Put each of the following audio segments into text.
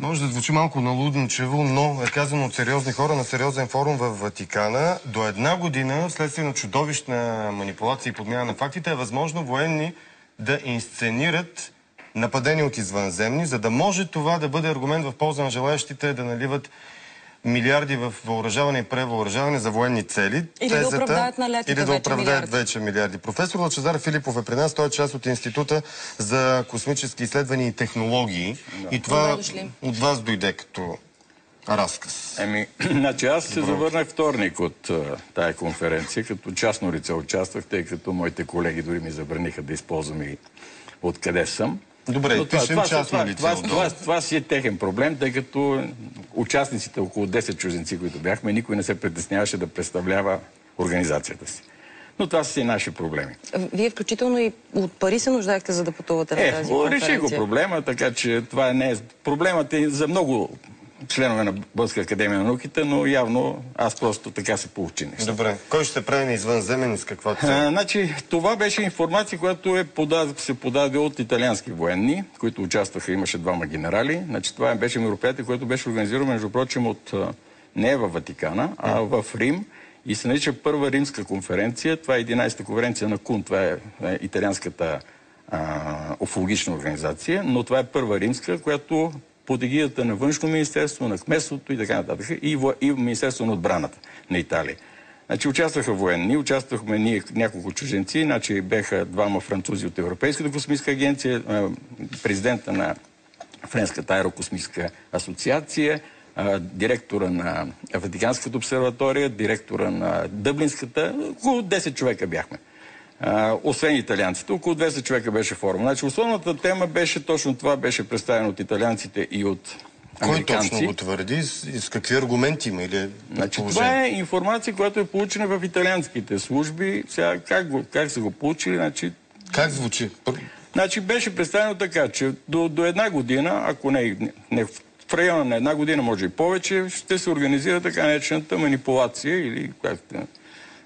Може да звучи малко налудничево, но е казано от сериозни хора на сериозен форум в Ватикана. До 1 година, вследствие на чудовищна манипулация и подмяна на фактите, е възможно военни да инсценират нападения от извънземни, за да може това да бъде аргумент в полза на желаящите да наливат милиарди в въоръжаване и превъоръжаване за военни цели. Или да оправдаят налетите или да оправдаят вече милиарди. Професор Лъчезар Филипов е при нас. Той е част от Института за космически изследвания и технологии. Да. И това от вас дойде като разказ. Значи аз се завърнах вторник от тая конференция, като частно лице участвах, тъй като моите колеги дори ми забраниха да използвам и откъде съм. Добре, пишем частно лице. Това си е техен проблем, тъй като участниците, около 10 чужденци, които бяхме, никой не се притесняваше да представлява организацията си. Но това са и наши проблеми. Вие включително и от пари се нуждаехте, за да пътувате на тази конференция. Реши го проблема, така че това не е... Проблемът е за много членове на Българска академия на науките, но явно аз просто така се получи нещо. Добре. Кой ще прави на извънземен и с каква цел? Значи, това беше информация, която се подаде от италиански военни, които участваха, имаше 2 генерали. Значи, това беше мероприятие, което беше организирано, между прочим, не във Ватикана, а в Рим. И се нарича Първа римска конференция. Това е 11-та конференция на КУН. Това е италианската уфологична организация. Но това е Първа римска, която под егидата на Външно министерство, на кметството и така нататък, и Министерство на отбраната на Италия. Значи участваха военни, участвахме ние няколко чужденци, значи беха 2 французи от Европейската космическа агенция, президента на Френската аерокосмическа асоциация, директора на Ватиканската обсерватория, директора на Дъблинската, около 10 човека бяхме. Освен италианците, около 200 човека беше форум. Значи основната тема беше точно това, беше представено от италианците и от американци. Кой точно го твърди и с какви аргументи има? Значи, това е информация, която е получена в италианските служби. Сега как са го получили? Значи... Как звучи? Значи беше представено така, че до 1 година, ако не в района на 1 година, може и повече, ще се организира така наречената манипулация или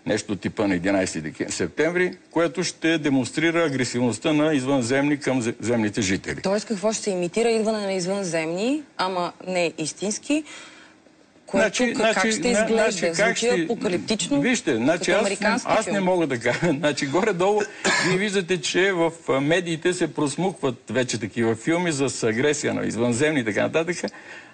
нещо типа на 11 септември, което ще демонстрира агресивността на извънземни към земните жители. Тоест какво ще се имитира идване на извънземни, ама не истински, което как ще изглежда? Звучи апокалиптично, вижте, аз не мога да кажа. Значи горе-долу вие виждате, че в медиите се просмукват вече такива филми за агресия на извънземни и така нататък.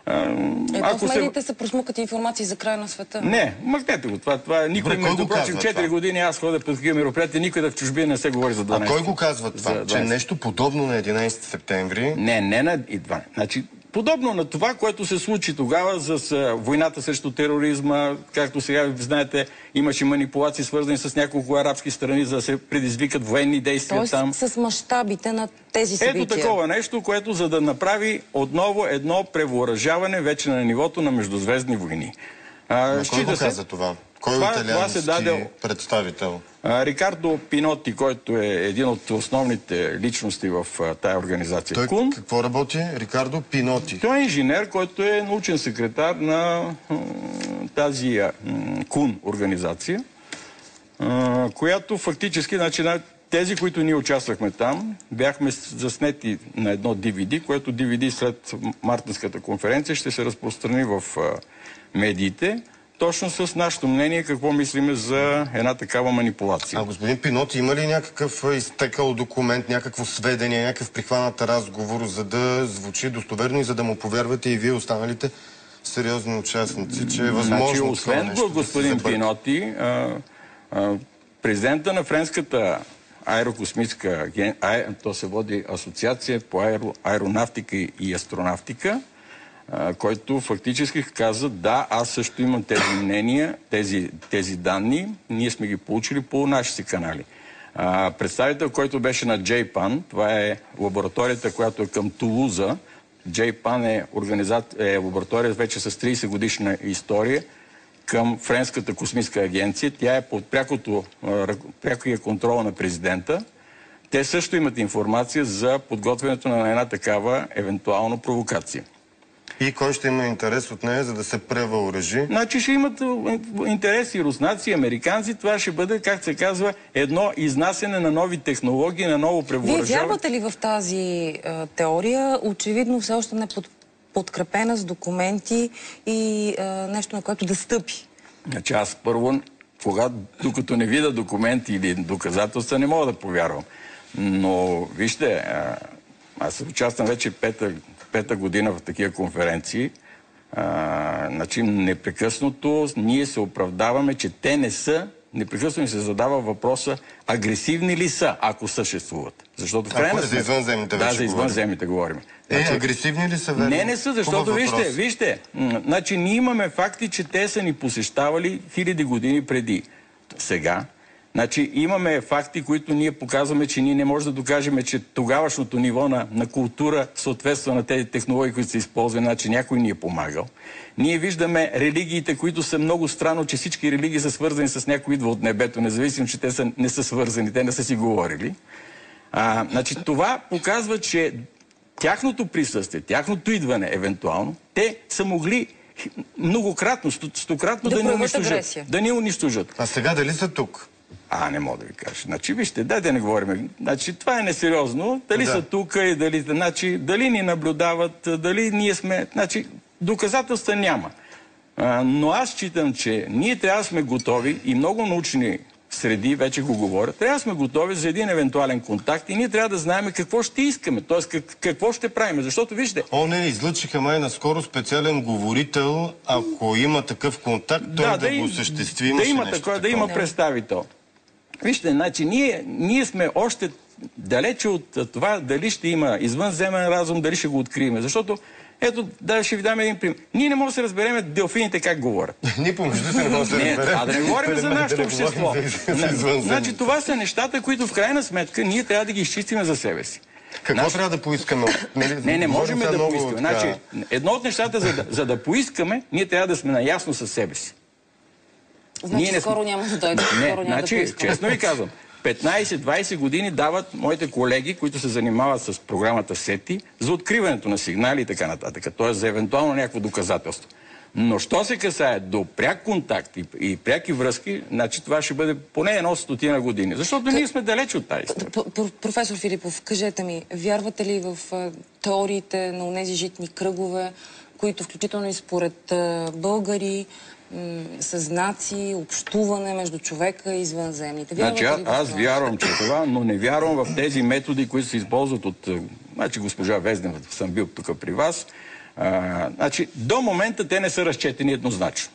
В медиите се просмукат информации за края на света. Не, махнете го. Това никой, между прочим, 4 години аз ходя по такива мероприятия, никой в чужбина не се говори за 12. А кой го казва това? Че нещо подобно на 11 септември? Не на 12. Значи, подобно на това, което се случи тогава с войната срещу тероризма, както сега знаете, имаше манипулации свързани с няколко арабски страни, за да се предизвикат военни действия там. С мащабите на тези събития. Ето такова нещо, което за да направи отново едно превъоръжаване вече на нивото на междузвездни войни. Кой го каза това? Кой италиански представител? Рикардо Пиноти, който е един от основните личности в тая организация. Той КУН. Какво работи? Рикардо Пиноти. Той е инженер, който е научен секретар на тази КУН организация, която фактически, значи, тези, които ние участвахме там, бяхме заснети на едно DVD, което DVD след мартинската конференция ще се разпространи в медиите, точно с нашето мнение какво мислиме за една такава манипулация. А господин Пиноти, има ли някакъв изтекал документ, някакво сведение, някакъв прихванат разговор, за да звучи достоверно и за да му повярвате и вие останалите сериозни участници, че е възможно освен господин Пиноти, президента на Френската аерокосмическа агенция, то се води Асоциация по аеронавтика и астронавтика, който фактически каза, да, аз също имам тези мнения, тези данни, ние сме ги получили по нашите канали. Представител, който беше на JPAN, това е лабораторията, която е към Тулуза. JPAN е лаборатория вече с 30 годишна история към Френската космическа агенция. Тя е под прякия контрол на президента. Те също имат информация за подготвянето на една такава евентуална провокация. И кой ще има интерес от нея, за да се превъоръжи? Значи ще имат интереси руснаци, американци. Това ще бъде, как се казва, едно изнасяне на нови технологии, на ново превъоръжаване. Вие вярвате ли в тази теория? Очевидно все още не подкрепена с документи и нещо, на което да стъпи. Значи аз първо, докато не видя документи или доказателства, не мога да повярвам. Но вижте, аз участвам вече пета година в такива конференции. Значи непрекъснато ние се оправдаваме, че те не са. Непрекъснато ни се задава въпроса, агресивни ли са, ако съществуват. Защото в крайна за извънземните да, за извънземните говорим. Значи, агресивни ли са? Не са, защото вижте, значи ние имаме факти, че те са ни посещавали хиляди години преди. Сега, значи имаме факти, които ние показваме, че ние не можем да докажем, че тогавашното ниво на култура съответства на тези технологии, които се използват, значи някой ни е помагал. Ние виждаме религиите, които са много странно, че всички религии са свързани с някой идва от небето, независимо, че те не са свързани, те не са си говорили. Значи това показва, че тяхното присъствие, тяхното идване, евентуално, те са могли многократно, стократно да ни унищожат. А сега дали са тук? Не мога да ви кажа. Значи, вижте, да не говорим. Значи, това е несериозно. Дали са тук и дали ни наблюдават, дали ние сме... Значи, доказателства няма. Но аз считам, че ние трябва да сме готови и много научни среди вече го говорят. Трябва да сме готови за един евентуален контакт и ние трябва да знаем какво ще искаме, т.е. какво ще правим. Защото, вижте... излъчиха май наскоро специален говорител, ако има такъв контакт, той да го осъществи. Да има представител. Вижте, значи ние сме още далече от това дали ще има извънземен разум, дали ще го открием. Защото, ето, ще ви дам един пример. Ние не можем да се разберем делфините как говорят. Ние помежду се не можем да разберем. Да не говорим за нашето общество. Значи това са нещата, които в крайна сметка ние трябва да ги изчистим за себе си. Какво трябва да поискаме? Не можем да поискаме. Значи, едно от нещата, за да поискаме, ние трябва да сме наясно със себе си. Значи скоро няма да дойде. Значи, честно ви казвам, 15-20 години дават моите колеги, които се занимават с програмата СЕТИ, за откриването на сигнали и така нататък. Т.е. за евентуално някакво доказателство. Но що се касае до пряк контакт и пряки връзки, значи това ще бъде поне 100 години. Защото ние сме далеч от тази история. Професор Филипов, кажете ми, вярвате ли в теориите на онези житни кръгове, които включително и според българи с знаци, общуване между човека и извънземните? Значи аз вярвам, че това, но не вярвам в тези методи, които се използват от... Значи госпожа Везденова, съм бил тук при вас. Значи до момента те не са разчетени еднозначно.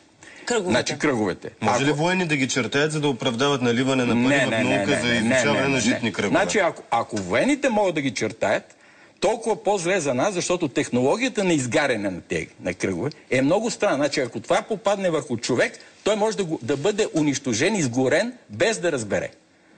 Кръговете. Може ли военни да ги чертаят, за да оправдават наливане на пари в наука за изучаване на житни кръгове? Значи ако военните могат да ги чертаят, толкова по-зле за нас, защото технологията на изгаряне на кръгове е много странна. Значи, ако това попадне върху човек, той може да бъде унищожен, изгорен, без да разбере.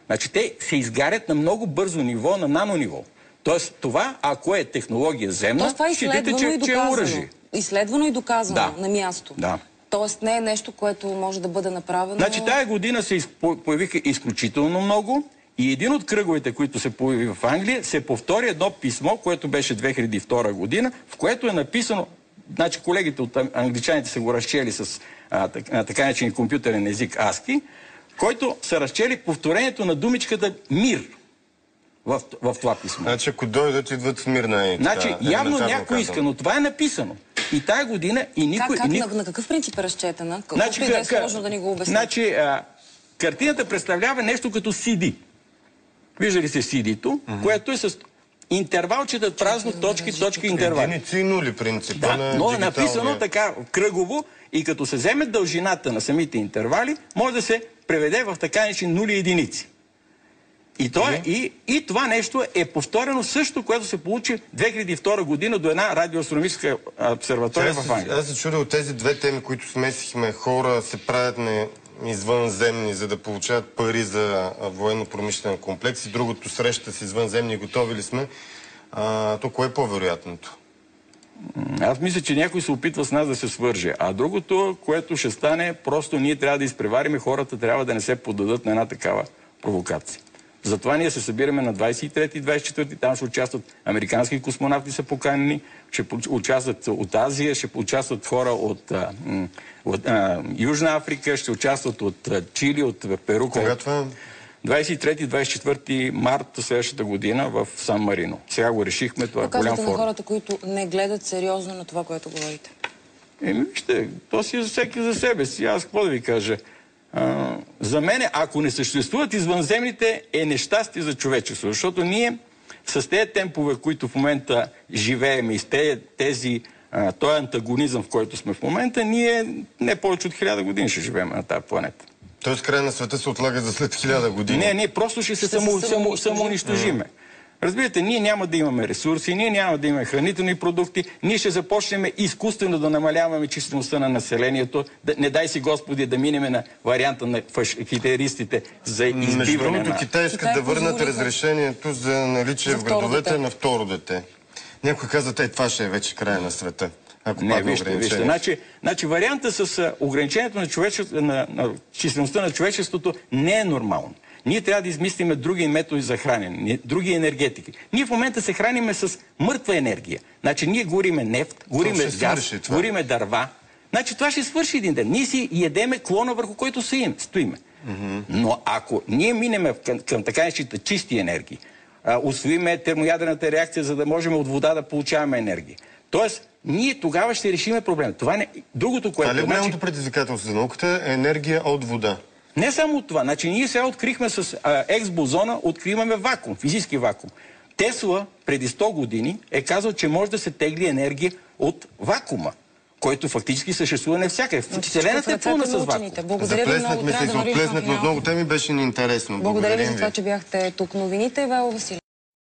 Значи, те се изгарят на много бързо ниво, на нанониво. Тоест, това, ако е технология земна, считайте, че е оръжие. Изследвано и доказано на място. Да. Тоест, не е нещо, което може да бъде направено... Значи, тая година се появиха изключително много. И един от кръговете, които се появи в Англия, се повтори едно писмо, което беше 2002 година, в което е написано, значи колегите от англичаните са го разчели с така наречен компютърен език ASCII, който са разчели повторението на думичката мир в това писмо. Значи ако дойдат, идват в мирна. Значи явно някой иска, но това е написано. И тая година и никой... На какъв принцип е разчетена? Колкото и да е сложно да ни го обясни. Значи картината представлява нещо като CD. Виждали се CD-то, което е с интервалчета празно, точки, интервали. Единици и нули принципа на но е написано така кръгово и като се вземе дължината на самите интервали, може да се преведе в така наречени нули единици. И това нещо е повторено също, което се получи 2002 година до една радиоастрономическа обсерватория в Англия. Аз се чудя от тези две теми, които смесихме. Хора се правят извънземни, за да получават пари за военно-промишлен комплекс и другото среща с извънземни, готови ли сме, то кое е по-вероятното? Аз мисля, че някой се опитва с нас да се свърже. А другото, което ще стане, просто ние трябва да изпреварим, хората трябва да не се поддадат на една такава провокация. Затова ние се събираме на 23 и 24, там ще участват американски космонавти, са поканени, ще участват от Азия, ще участват хора от Южна Африка, ще участват от Чили, от Перу. Кога това? 23-24 март следващата година в Сан Марино. Сега го решихме, това е голям Казвате на форум. хората, които не гледат сериозно на това, което говорите. Вижте, то си е всеки за себе си. Аз какво да ви кажа? За мен, ако не съществуват извънземните, е нещастие за човечество. Защото ние с тези темпове, които в момента живеем и с този антагонизъм, в който сме в момента, ние не повече от 1000 години ще живеем на тази планета. Тоест край на света се отлага за след 1000 години. Не, ние просто ще се самоунищожиме. Разбирате, ние няма да имаме ресурси, ние няма да имаме хранителни продукти, ние ще започнем изкуствено да намаляваме числеността на населението, не дай си Господи да минеме на варианта на хитлеристите за избиване. Между другото, Китай искат да върнат позволиха разрешението за наличие в градовете на второ дете. Някой каза, това ще е вече края на света. Ако не, вижте. Значи варианта с ограничението на числеността на човечеството не е нормално. Ние трябва да измислиме други методи за хранене, други енергетики. Ние в момента се храниме с мъртва енергия. Значи ние гориме нефт, гориме газ, гориме дърва. Значи това ще свърши един ден. Ние си ядеме клона, върху който стоиме. Но ако ние минеме към така нещите чисти енергии, усвоиме термоядрената реакция, за да можем от вода да получаваме енергия. Тоест, ние тогава ще решиме проблема. Това не... Другото, което... Това ли голямото предизвикателство за науката е енергия от вода? Не само от това. Значи ние сега открихме с екс-бозона, откриваме вакуум, физически вакуум. Тесла преди 100 години е казал, че може да се тегли енергия от вакуума, който фактически съществува навсякъде. Вселената е пълна с вакуум. Благодаря ви много. Отплеснахме, но много теми беше ни интересно. Благодаря ви за това, че бяхте тук. Новините, Ивайло Василев.